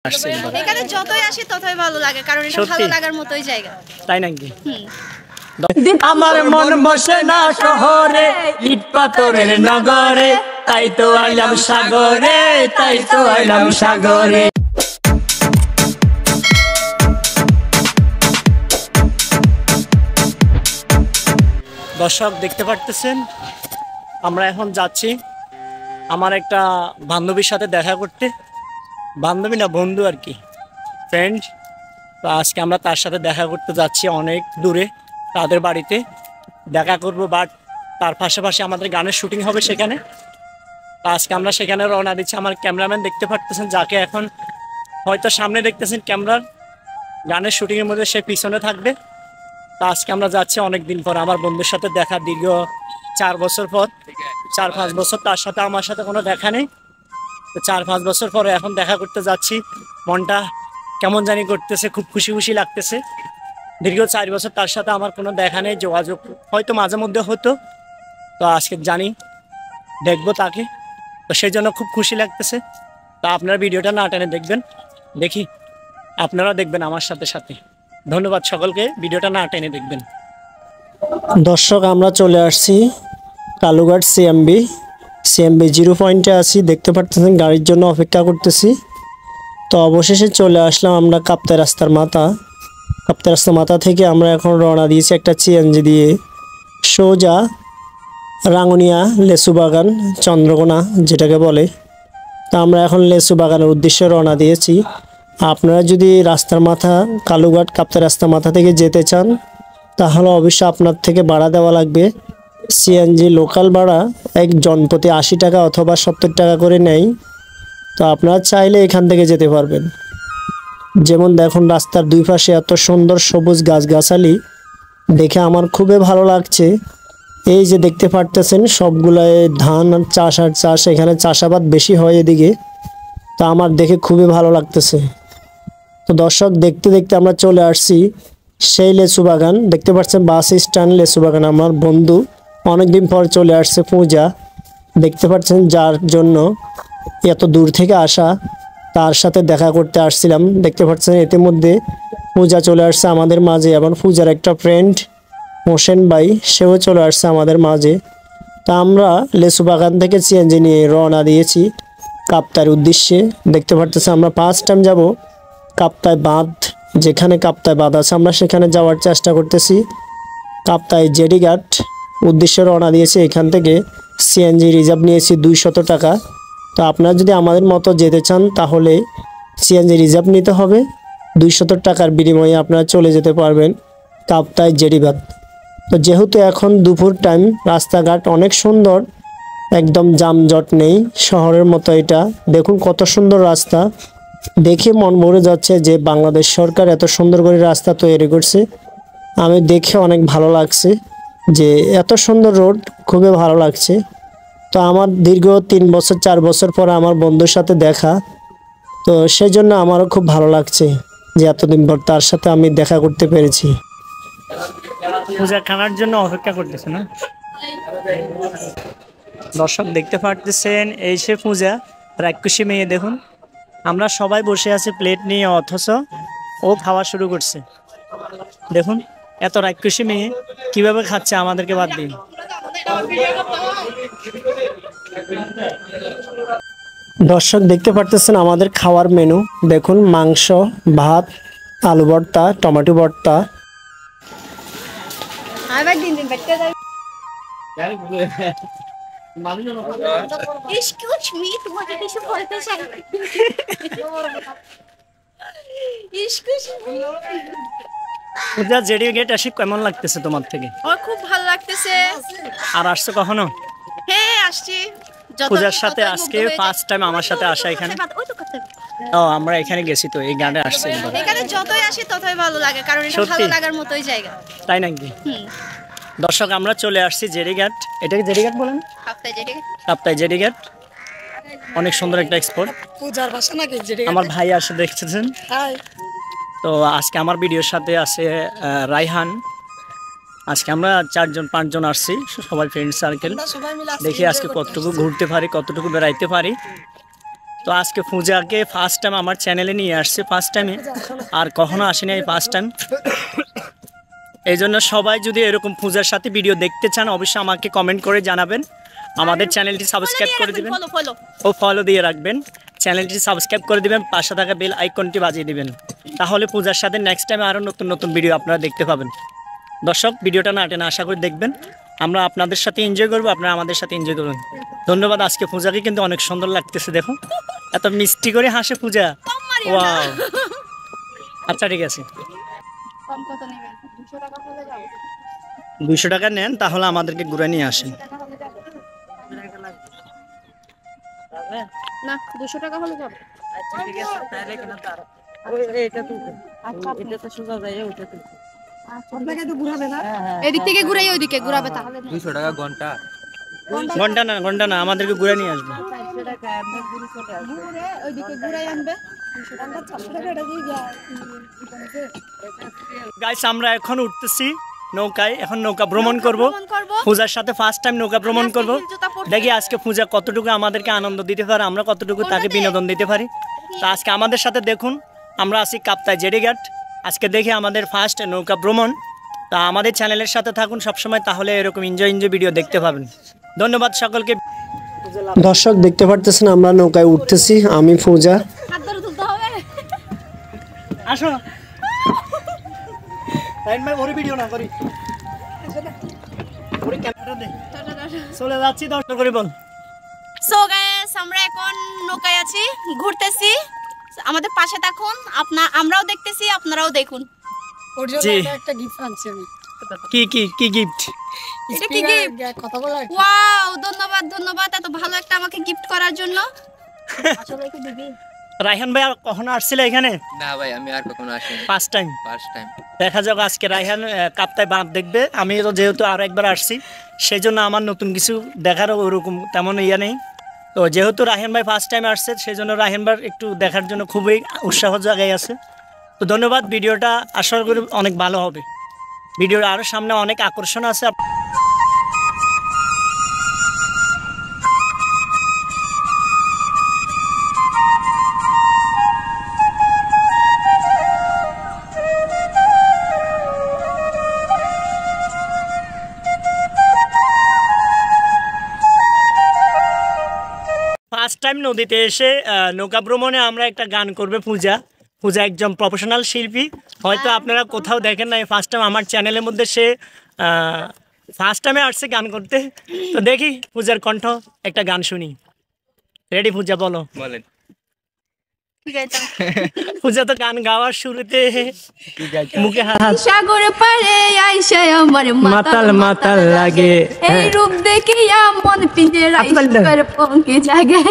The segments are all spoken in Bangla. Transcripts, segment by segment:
এখানে যতই আসি ততই ভালো লাগে, কারণ এটা ভালো লাগার মতোই জায়গা। তাই নাকি? আমার মন বসে না শহরে, ইট পাথরের নগরে, তাই তো আইলাম সাগরে, তাই তো আইলাম সাগরে। দর্শক দেখতে পারতেছেন, আমরা এখন যাচ্ছি আমার একটা বান্ধবীর সাথে দেখা করতে। বান্ধবী না, বন্ধু আর কি, ফ্রেন্ড। তো আজকে আমরা তার সাথে দেখা করতে যাচ্ছি অনেক দূরে, তাদের বাড়িতে দেখা করব। বাট তার পাশাপাশি আমাদের গানের শুটিং হবে সেখানে। তো আজকে আমরা সেখানে রওনা দিচ্ছি। আমার ক্যামেরাম্যান দেখতে পারতেছেন, যাকে এখন হয়তো সামনে দেখতেছেন ক্যামেরার, গানের শুটিংয়ের মধ্যে সে পিছনে থাকবে। তো আজকে আমরা যাচ্ছি অনেক দিন পর আমার বন্ধুর সাথে দেখা, দীর্ঘ 4 বছর পর, 4-5 বছর তার সাথে আমার সাথে কোনো দেখা নেই। তো 4-5 বছর পরে এখন দেখা করতে যাচ্ছি। মনটা কেমন জানি করতেছে, খুব খুশি খুশি লাগতেছে। দীর্ঘ 4 বছর তার সাথে আমার কোনো দেখা নেই, যোগাযোগ হয়তো মাঝে মধ্যে হতো। তো আজকে জানি দেখবো তাকে, তো সেই জন্য খুব খুশি লাগতেছে। তা আপনারা ভিডিওটা না টেনে দেখবেন, দেখি আপনারা দেখবেন আমার সাথে সাথে। ধন্যবাদ সকলকে, ভিডিওটা না টেনে দেখবেন। দর্শক আমরা চলে আসছি কালুঘাট সিএমবি 0 পয়েন্টে আছি, দেখতে পাচ্ছেন গাড়ির জন্য অপেক্ষা করতেছি। তো অবশেষে চলে আসলাম আমরা কাপ্তাই রাস্তার মাথা থেকে আমরা এখন রওনা দিয়েছি একটা সিএনজি দিয়ে সোজা রাঙ্গুনিয়া লেসু বাগান, চন্দ্রকোনা যেটাকে বলে। তা আমরা এখন লেসু বাগানের উদ্দেশ্যে রওনা দিয়েছি। আপনারা যদি রাস্তার মাথা কালুঘাট কাপ্তাই রাস্তার মাথা থেকে যেতে চান, তাহলে অবশ্যই আপনার থেকে ভাড়া দেওয়া লাগবে। সিএনজি লোকাল ভাড়া একজন প্রতি 80 টাকা অথবা 70 টাকা করে নেয়। তো আপনারা চাইলে এখান থেকে যেতে পারবেন। যেমন দেখুন রাস্তার দুই পাশে এত সুন্দর সবুজ গাছগাছালি, দেখে আমার খুবই ভালো লাগছে। এই যে দেখতে পারতেছেন সবগুলাই ধান আর চাষ, এখানে চাষাবাদ বেশি হয় এদিকে। তা আমার দেখে খুবই ভালো লাগতেছে। তো দর্শক দেখতে দেখতে আমরা চলে আসছি সেই লেচু বাগান, দেখতে পাচ্ছেন বাস স্ট্যান্ড লেচু বাগান। আমার বন্ধু অনেকদিন পর চলে আসছে পূজা, দেখতে পাচ্ছেন যার জন্য এত দূর থেকে আসা, তার সাথে দেখা করতে আসছিলাম। দেখতে পাচ্ছেন ইতিমধ্যে পূজা চলে আসছে আমাদের মাঝে, এবং পূজার একটা ফ্রেন্ড হোসেন ভাই সেও চলে আসছে আমাদের মাঝে। তা আমরা লেচু বাগান থেকে সিএনজি নিয়ে রওনা দিয়েছি কাপ্তাইয়ের উদ্দেশ্যে। দেখতে পাচ্ছেন আমরা 1st টাইম যাব কাপ্তাই বাঁধ, যেখানে কাপ্তাই বাঁধ আছে আমরা সেখানে যাওয়ার চেষ্টা করতেছি। কাপ্তাই জেডিঘাট উদ্দেশ্যে রওনা দিয়েছি। এখান থেকে সিএনজি রিজার্ভ নিয়েছি 200 টাকা। তো আপনারা যদি আমাদের মতো যেতে চান তাহলে সিএনজি রিজার্ভ নিতে হবে। 200 টাকার বিনিময়ে আপনারা চলে যেতে পারবেন কাপ্তাই জেডিঘাট। তো যেহেতু এখন দুপুর টাইম, রাস্তাঘাট অনেক সুন্দর, একদম যানজট নেই, শহরের মতো এটা। দেখুন কত সুন্দর রাস্তা, দেখে মন ভরে যাচ্ছে যে বাংলাদেশ সরকার এত সুন্দর করে রাস্তা তৈরি করছে। আমি দেখে অনেক ভালো লাগছে যে এত সুন্দর রোড, খুবই ভালো লাগছে। তো আমার দীর্ঘ 3 বছর 4 বছর পর আমার বন্ধুর সাথে দেখা, তো সেই জন্য আমারও খুব ভালো লাগছে যে এতদিন পর তার সাথে আমি দেখা করতে পেরেছি। পূজা খানার জন্য অপেক্ষা করতেছে না দর্শক, দেখতে পারতেছেন এই সে পূজা, রাক্ষসী মেয়ে। দেখুন আমরা সবাই বসে আছি প্লেট নিয়ে, অথচ ও খাওয়া শুরু করছে। দেখুন এত রাক্ষসী মেয়ে কিভাবে খাচ্ছে আমাদেরকে বাদ দিয়ে। দর্শক দেখতে পারতেছেন আমাদের খাওয়ার মেনু, দেখুন মাংস, ভাত, আলু ভর্তা, টমেটো ভর্তা। জেডিঘাট আসি কেমন লাগতেছে তোমার থেকে? খুব ভালো লাগতেছে। আর আসছো কখনো? হ্যাঁ আসছি পূজার সাথে। আজকে 1st টাইম আমার সাথে আসা এখানে। ও আমরা এখানে গেছি, তো এই গানে আসছি। এখানে যতই আসি ততই ভালো লাগে, কারণ এটা ভালো লাগার মতোই জায়গা। তাই নাকি? দর্শক আমরা চলে আসছি জেডিঘাট। এটাকে জেডিঘাট বলেন? কাপ্তাই জেডিঘাট অনেক সুন্দর একটা স্পট। পূজার ভাষা নাকি আমার ভাই আসে দেখতেছেন। তো আজকে আমার ভিডিওর সাথে আছে রাইহান। আজকে আমরা 4-5 জন আসছি, সবাই ফ্রেন্ড সার্কেল। দেখি আজকে কতটুকু ঘুরতে পারি, কতটুকু বেড়াইতে পারি। তো আজকে পূজাকে ফার্স্ট টাইম আমার চ্যানেলে নিয়ে আসছে, ফার্স্ট টাইমে, আর কখনো আসেনি এই ফার্স্ট টাইম। এই জন্য সবাই যদি এরকম পূজার সাথে ভিডিও দেখতে চান অবশ্যই আমাকে কমেন্ট করে জানাবেন। আমাদের চ্যানেলটি সাবস্ক্রাইব করে দিবেন ও ফলো দিয়ে রাখবেন। চ্যানেলটি সাবস্ক্রাইব করে দিবেন, পাশে থাকা বেল আইকনটি বাজিয়ে দিবেন, তাহলে পূজার সাথে নেক্সট টাইম আরও নতুন নতুন ভিডিও আপনারা দেখতে পাবেন। দর্শক ভিডিওটা না টেনে আশা করি দেখবেন, আমরা আপনাদের সাথে এনজয় করবো, আপনারা আমাদের সাথে এনজয় করবেন। ধন্যবাদ। আজকে পূজাকে কিন্তু অনেক সুন্দর লাগতেছে, দেখুন এত মিষ্টি করে হাসে পূজা। ওয়াও, আচ্ছা ঠিক আছে, 200 টাকা নেন, তাহলে আমাদেরকে ঘুরে নিয়ে আসেন। না 200 টাকা হলে যাবে। আচ্ছা ঠিক আছে, তাহলে কেন তার এটা তো এটা তো সোজা যায়, ওটা তো আপনাকে তো ঘুরাবে না, এদিক থেকে ঘুরাই ওইদিকে ঘুরাবে, তাহলে 200 টাকা ঘন্টা। ঘন্টা না আমাদেরকে ঘুরে নিয়ে আসবে। 200 টাকা আপনি ঘুরে চলে আসবে, ওইদিকে ঘুরাই আনবে 200 টাকা 400 টাকা এটা দিয়ে গাইস আমরা এখন উঠতেছি নৌকায়, এখন নৌকা ভ্রমণ করব। পূজার সাথে ফার্স্ট টাইম নৌকা ভ্রমণ করব। দেখি আজকে পূজা কতটুকু আমাদেরকে আনন্দ দিতে পারে, আমরা কতটুকু তাকে বিনোদন দিতে পারি। তা আজকে আমাদের সাথে দেখুন, আমরা আছি কাপ্তাই জেডিঘাট। আজকে দেখি আমাদের ফার্স্ট নৌকা ভ্রমণ। তা আমাদের চ্যানেলের সাথে থাকুন সবসময়, তাহলে এরকম এনজয় ভিডিও দেখতে পাবেন। ধন্যবাদ সকলকে। দর্শক দেখতে পারতেছেন আমরা নৌকায় উঠতেছি, আমি পূজা। হাত ধরে তুলতে হবে। আসো টাইম ভাই, ওরে ভিডিও না করি, ওরে ক্যামেরা দে, চলে যাচ্ছি। দর্শক করে বল। সো গাইস আমরা এখন নৌকায় আছি, ঘুরতেছি, আমাদের পাশে থাকুন, আমরাও দেখতেছি, আপনারাও দেখুন। ওর জন্য জি। একটা গিফট আনছি আমি। কি গিফট? এটা কি গিফট? কথা বলা ওয়াও, ধন্যবাদ এত ভালো একটা আমাকে গিফট করার জন্য। আসলে কি দিবি? রায়হান ভাই আর কখনো আসছিল এখানে? না ভাই, আমি আর কখনো আসিনি, ফার্স্ট টাইম। First time. দেখা যাক আজকে রায়হান কাপ্তাই বাঁধ দেখবে। আমি তো যেহেতু আরো একবার আসছি, সেই জন্য আমার নতুন কিছু দেখারও ওরকম তেমন ইয়ে নেই। তো যেহেতু রায়হান ভাই ফার্স্ট টাইম আসছে, সেই জন্য রায়হান ভাই একটু দেখার জন্য খুবই উৎসাহ জায়গায় আছে। তো ধন্যবাদ। ভিডিওটা আশা করি অনেক ভালো হবে, ভিডিওর আরও সামনে অনেক আকর্ষণ আছে। ফার্স্ট টাইম নদীতে এসে নৌকা ভ্রমণে আমরা একটা গান করবে পূজা একজন প্রফেশনাল শিল্পী, হয়তো আপনারা কোথাও দেখেন না। ফার্স্ট টাইম আমার চ্যানেলের মধ্যে সে ফার্স্ট টাইমে আসছে গান করতে। তো দেখি পূজার কণ্ঠ একটা গান শুনি। রেডি পূজা, বলো। বলেন। পূজা তো গান গাওয়ার শুরুতে মুখে হাত, সাগর পারে আইসা আমার মাতাল লাগে, এই রূপ দেখিয়া মন পিঞ্জরায় সুখের পঙ্কে জাগে।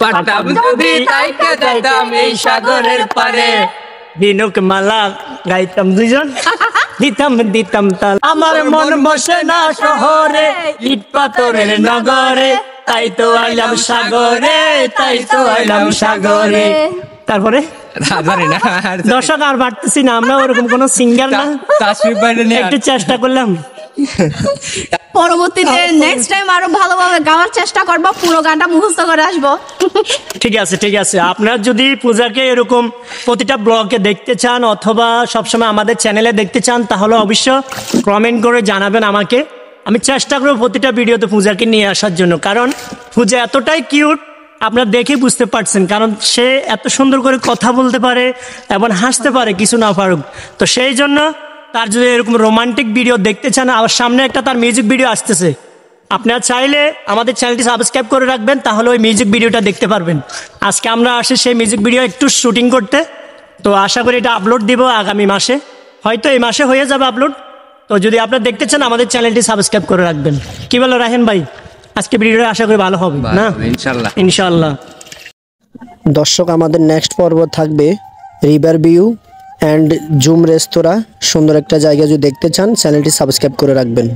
পাটাম যদি তাইকে যাইতাম এই সাগরের পারে, দিনক মালা গাইতাম দুইজন, দিতাম তাল। আমার মন বসে না শহরে, ইট পাথরের নগরে, তাই তো আইলাম সাগরে। তারপরে জানি না দর্শক আর বাড়তেছি না, আমরা ওরকম কোনো সিঙ্গার না, তাসবিহ বাইরে নিয়ে একটু চেষ্টা করলাম। পরবর্তীতে নেক্সট টাইম আরো ভালোভাবে গাওয়ার চেষ্টা করব, পুরো গানটা মুখস্থ করে আসবো। ঠিক আছে। আপনারা যদি পূজাকে এরকম প্রতিটা ব্লগে দেখতে চান অথবা সবসময় আমাদের চ্যানেলে দেখতে চান, তাহলে অবশ্য কমেন্ট করে জানাবেন আমাকে। আমি চেষ্টা করব প্রতিটা ভিডিওতে পূজাকে নিয়ে আসার জন্য, কারণ পূজা এতটাই কিউট, আপনারা দেখে বুঝতে পারছেন, কারণ সে এত সুন্দর করে কথা বলতে পারে এবং হাসতে পারে, কিছু না পারুক। তো সেই জন্য তার যদি এরকম রোমান্টিক ভিডিও দেখতে চান, আর সামনে একটা তার মিউজিক ভিডিও আসতেছে, আপনারা চাইলে আমাদের চ্যানেলটি সাবস্ক্রাইব করে রাখবেন, তাহলে ওই মিউজিক ভিডিওটা দেখতে পারবেন। আজকে আমরা আসি সেই মিউজিক ভিডিও একটু শুটিং করতে, তো আশা করি এটা আপলোড দিব আগামী মাসে, হয়তো এই মাসে হয়ে যাবে আপলোড। তো যদি আপনারা দেখতে চান আমাদের চ্যানেলটি সাবস্ক্রাইব করে রাখবেন। কি বলো রাহেন ভাই? আজকে ভিডিওটা আশা করি ভালো হবে না? ইনশাল্লাহ। দর্শক আমাদের নেক্সট পর্ব থাকবে রিভার ভিউ অ্যান্ড জুম রেস্তোরাঁ, সুন্দর একটা জায়গা। যদি দেখতে চান চ্যানেলটি সাবস্ক্রাইব করে রাখবেন।